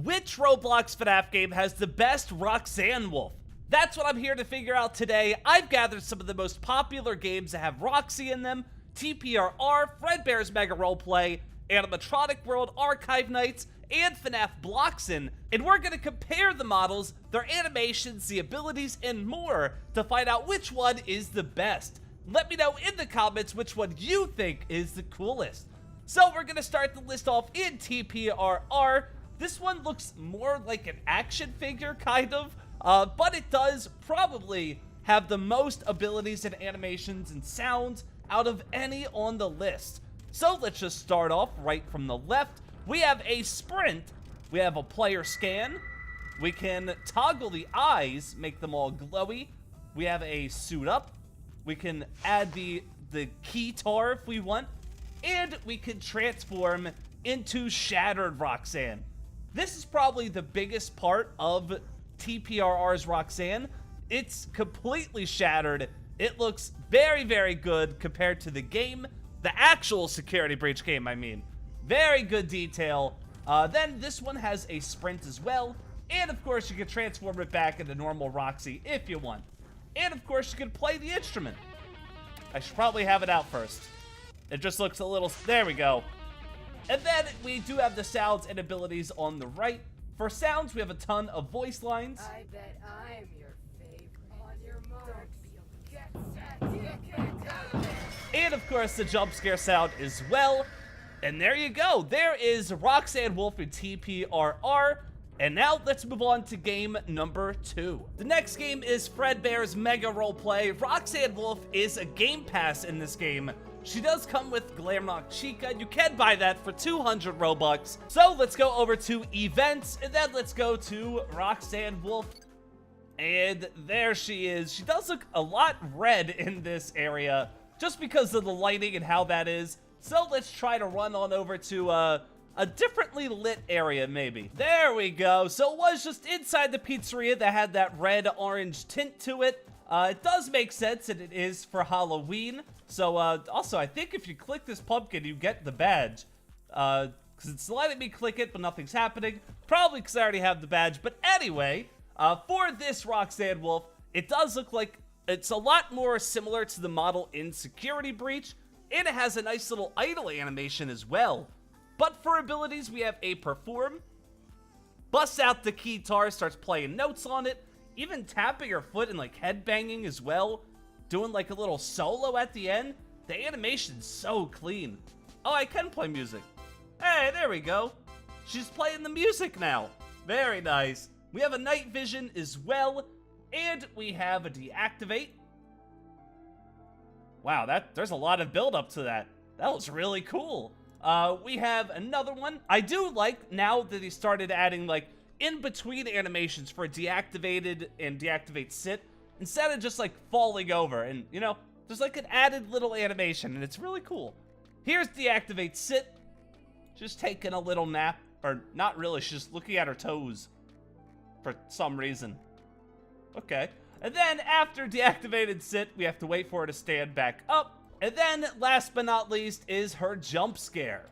Which Roblox FNAF game has the best Roxanne wolf? That's what I'm here to figure out today. I've gathered some of the most popular games that have Roxy in them: TPRR, Fredbear's Mega Roleplay, Animatronic World Archive Nights, and FNAF Blocks and we're going to compare the models, their animations, the abilities, and more to find out which one is the best. Let me know in the comments which one you think is the coolest. So we're going to start the list off in TPRR. This one looks more like an action figure, kind of, but it does probably have the most abilities and animations and sounds out of any on the list. So let's just start off right from the left. We have a sprint, we have a player scan, we can toggle the eyes, make them all glowy, we have a suit up, we can add the keytar if we want, and we can transform into Shattered Roxanne. This is probably the biggest part of TPRR's Roxanne. It's completely shattered. It looks very, very good compared to the game. The actual Security Breach game, I mean. Very good detail. Then this one has a sprint as well. And of course, you can transform it back into normal Roxy if you want. And of course, you can play the instrument. I should probably have it out first. It just looks a little... There we go. And then we do have the sounds and abilities on the right. For sounds, we have a ton of voice lines. I bet I'm your favorite. On your mark. Get set, get. And of course, the jump scare sound as well. And there you go. There is Roxanne Wolf in TPRR. And now let's move on to game number 2. The next game is Fredbear's Mega Roleplay. Roxanne Wolf is a Game Pass in this game. She does come with Glamrock Chica. You can buy that for 200 Robux. So let's go over to events, and then let's go to Roxanne Wolf. And there she is. She does look a lot red in this area, just because of the lighting and how that is. So let's try to run on over to a differently lit area, maybe. There we go. So it was just inside the pizzeria that had that red-orange tint to it. It does make sense that it is for Halloween. So, also, I think if you click this pumpkin, you get the badge. Because it's letting me click it, but nothing's happening. Probably because I already have the badge. But anyway, for this Roxanne Wolf, it does look like it's a lot more similar to the model in Security Breach. And it has a nice little idle animation as well. But for abilities, we have a perform. Busts out the keytar, starts playing notes on it. Even tapping her foot and like head banging as well. Doing like a little solo at the end. The animation's so clean. Oh, I can play music. Hey, there we go. She's playing the music now. Very nice. We have a night vision as well. And we have a deactivate. Wow, there's a lot of build up to that. That was really cool. We have another one. I do like now that he started adding like in between animations for deactivated and deactivate sit, instead of just like falling over, and you know, there's like an added little animation, and it's really cool. Here's deactivate sit, just taking a little nap, or not really, she's just looking at her toes for some reason. Okay, and then after deactivated sit, we have to wait for her to stand back up, and then last but not least is her jump scare.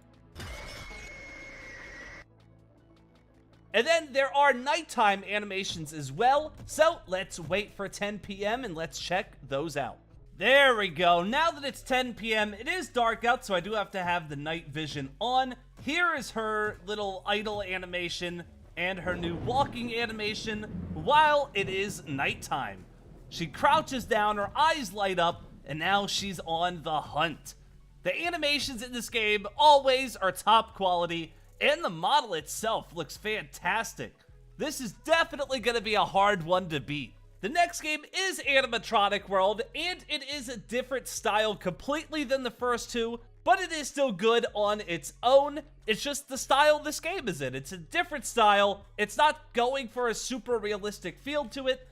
And then there are nighttime animations as well, so let's wait for 10 p.m. and let's check those out. There we go. Now that it's 10 p.m., it is dark out, so I do have to have the night vision on. Here is her little idle animation and her new walking animation while it is nighttime. She crouches down, her eyes light up, and now she's on the hunt. The animations in this game always are top quality, and the model itself looks fantastic. This is definitely going to be a hard one to beat. The next game is Animatronic World, and it is a different style completely than the first two, but it is still good on its own. It's just the style this game is in. It's a different style. It's not going for a super realistic feel to it,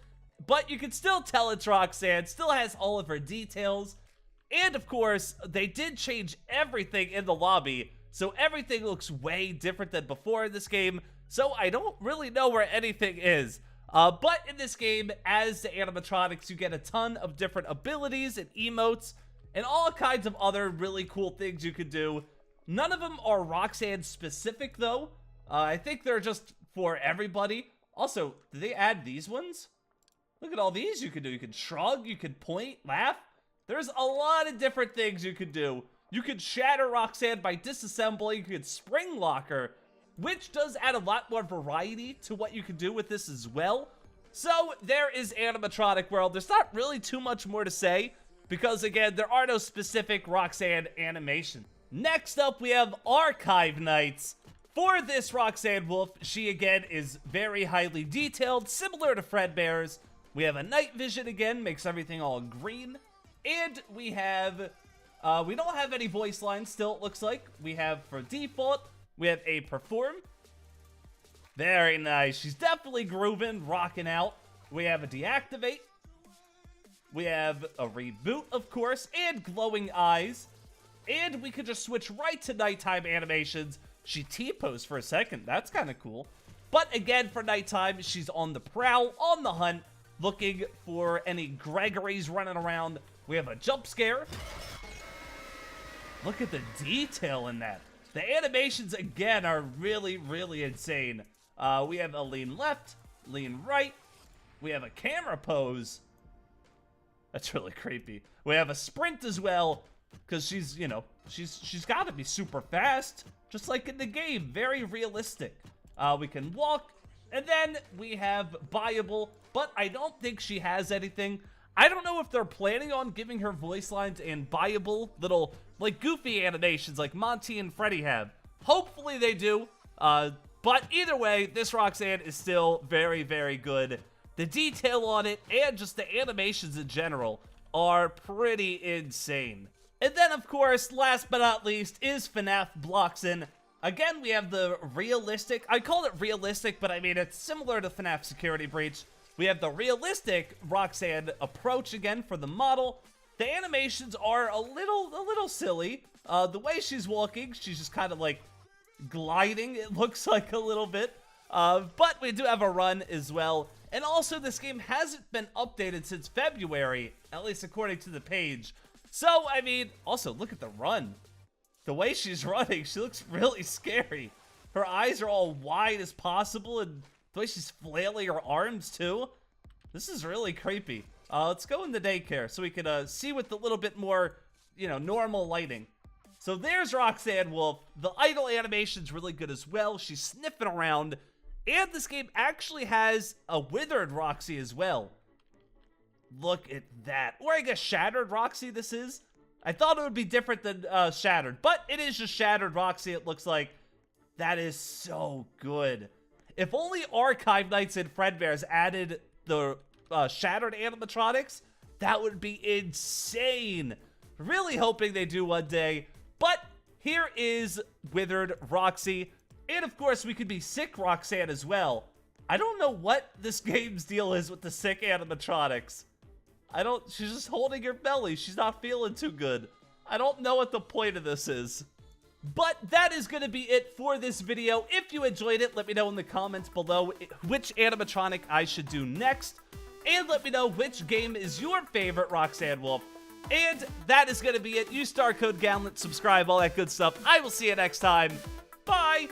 but you can still tell it's Roxanne, still has all of her details. And of course, they did change everything in the lobby, so everything looks way different than before in this game, so I don't really know where anything is. But in this game, as the animatronics, you get a ton of different abilities and emotes, and all kinds of other really cool things you could do. None of them are Roxanne specific, though. I think they're just for everybody. Also, did they add these ones? Look at all these you can do. You can shrug, you can point, laugh. There's a lot of different things you could do. You could shatter Roxanne by disassembling. You could spring lock her, which does add a lot more variety to what you can do with this as well. So there is Animatronic World. There's not really too much more to say because, again, there are no specific Roxanne animation. Next up, we have Archive Nights. For this Roxanne Wolf, she again is very highly detailed, similar to Fredbear's. We have a night vision again, makes everything all green. And we have, we don't have any voice lines still, it looks like. We have, for default, we have a perform. Very nice. She's definitely grooving, rocking out. We have a deactivate. We have a reboot, of course, and glowing eyes. And we could just switch right to nighttime animations. She T-posed for a second. That's kind of cool. But again, for nighttime, she's on the prowl, on the hunt, looking for any Gregorys running around. We have a jump scare. Look at the detail in that. The animations, again, are really, really insane. We have a lean left, lean right. We have a camera pose. That's really creepy. We have a sprint as well, because she's, you know, she's got to be super fast, just like in the game. Very realistic. We can walk, and then we have buyable, but I don't think she has anything. I don't know if they're planning on giving her voice lines and buyable little, like, goofy animations like Monty and Freddy have. Hopefully they do, but either way, this Roxanne is still very, very good. The detail on it and just the animations in general are pretty insane. And then, of course, last but not least, is FNAF Blocks. Again, we have the realistic, I call it realistic, but I mean, it's similar to FNAF Security Breach. We have the realistic Roxanne approach again for the model. The animations are a little silly. The way she's walking, she's just kind of like gliding, it looks like a little bit. But we do have a run as well. And also, this game hasn't been updated since February, at least according to the page. So, I mean, also, look at the run. The way she's running, she looks really scary. Her eyes are all wide as possible, and the way she's flailing her arms, too. This is really creepy. Let's go in the daycare so we can see with a little bit more, you know, normal lighting. So there's Roxanne Wolf. The idle animation's really good as well. She's sniffing around. And this game actually has a withered Roxy as well. Look at that. Or I guess Shattered Roxy this is. I thought it would be different than Shattered, but it is just Shattered Roxy, it looks like. That is so good. If only Archive Nights and Fredbear's added the Shattered animatronics, that would be insane. Really hoping they do one day. But here is Withered Roxy. And of course, we could be Sick Roxanne as well. I don't know what this game's deal is with the sick animatronics. She's just holding her belly. She's not feeling too good. I don't know what the point of this is. But that is going to be it for this video. If you enjoyed it, let me know in the comments below which animatronic I should do next. And let me know which game is your favorite Roxanne Wolf. And that is going to be it. Use star code Gallant, subscribe, all that good stuff. I will see you next time. Bye!